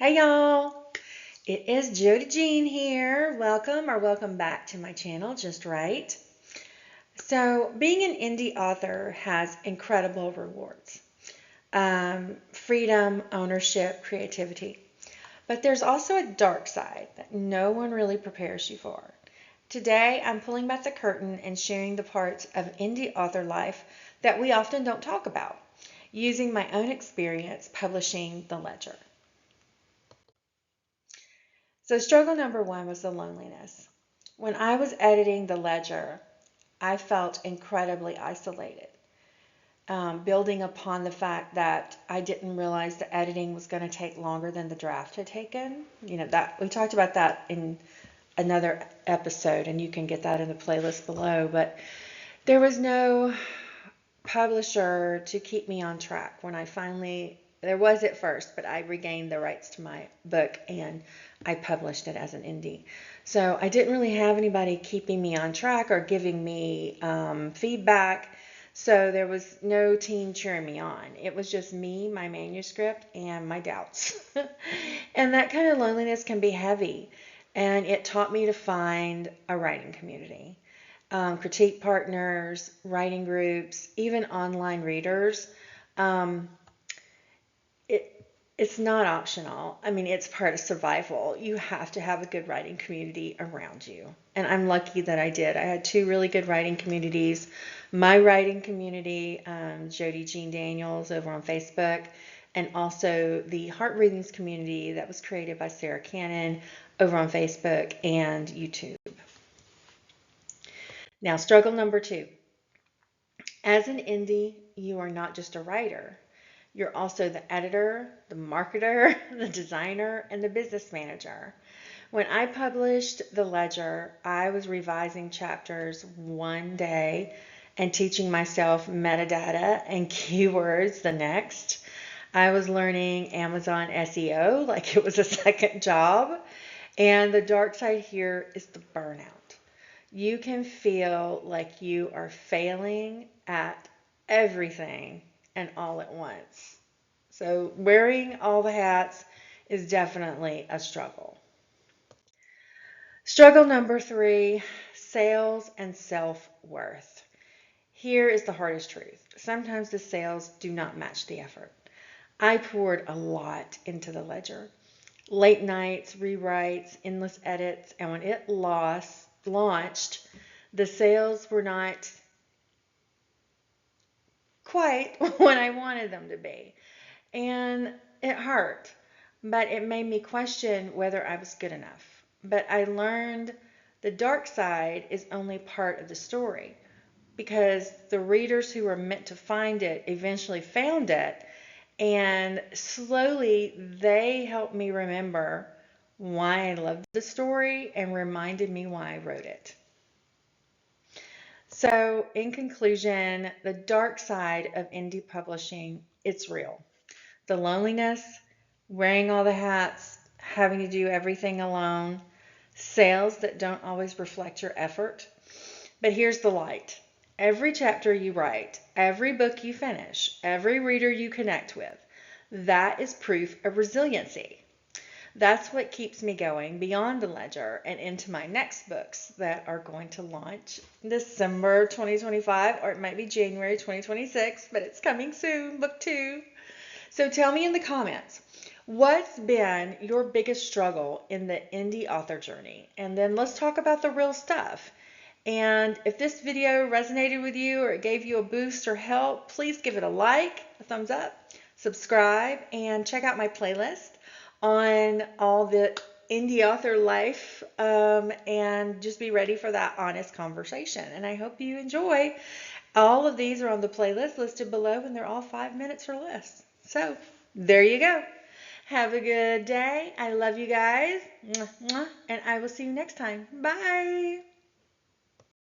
Hey y'all, it is Jody Jean here. Welcome back to my channel, Just Right. So, being an indie author has incredible rewards, freedom, ownership, creativity. But there's also a dark side that no one really prepares you for. Today, I'm pulling back the curtain and sharing the parts of indie author life that we often don't talk about, using my own experience publishing The Ledger. So, struggle number one was the loneliness. When I was editing The Ledger, I felt incredibly isolated, building upon the fact that I didn't realize the editing was going to take longer than the draft had taken. That we talked about that in another episode, and you can get that in the playlist below. But there was no publisher to keep me on track when I finally, there was at first, but I regained the rights to my book and I published it as an indie. So I didn't really have anybody keeping me on track or giving me feedback. So there was no team cheering me on. It was just me, my manuscript, and my doubts. And that kind of loneliness can be heavy. And it taught me to find a writing community. Critique partners, writing groups, even online readers. Um, it's not optional. I mean, it's part of survival. You have to have a good writing community around you. And I'm lucky that I did. I had two really good writing communities. My writing community, Jody Jean Daniels over on Facebook, and also the Heart Readings community that was created by Sarah Cannon over on Facebook and YouTube. Now, struggle number two. As an indie, you are not just a writer. You're also the editor, the marketer, the designer, and the business manager. When I published The Ledger, I was revising chapters one day and teaching myself metadata and keywords the next. I was learning Amazon SEO like it was a second job. And the dark side here is the burnout. You can feel like you are failing at everything and all at once. So wearing all the hats is definitely a struggle. Struggle number three, sales and self-worth. Here is the hardest truth. Sometimes the sales do not match the effort. I poured a lot into the ledger. Late nights, rewrites, endless edits, and when it launched, the sales were not quite what I wanted them to be. And it hurt, but it made me question whether I was good enough. But I learned the dark side is only part of the story because the readers who were meant to find it eventually found it, and slowly they helped me remember why I loved the story and reminded me why I wrote it. So, in conclusion, the dark side of indie publishing, it's real. The loneliness, wearing all the hats, having to do everything alone, sales that don't always reflect your effort. But here's the light. Every chapter you write, every book you finish, every reader you connect with, that is proof of resiliency. That's what keeps me going beyond the ledger and into my next books that are going to launch December 2025, or it might be January 2026, but it's coming soon, book 2. So tell me in the comments, what's been your biggest struggle in the indie author journey? And then let's talk about the real stuff. And if this video resonated with you or it gave you a boost or help, please give it a like, a thumbs up, subscribe, and check out my playlist on all the indie author life, and just be ready for that honest conversation. And I hope you enjoy. All of these are on the playlist listed below, and they're all 5 minutes or less. So there you go. Have a good day. I love you guys. Mwah, mwah, and I will see you next time. Bye.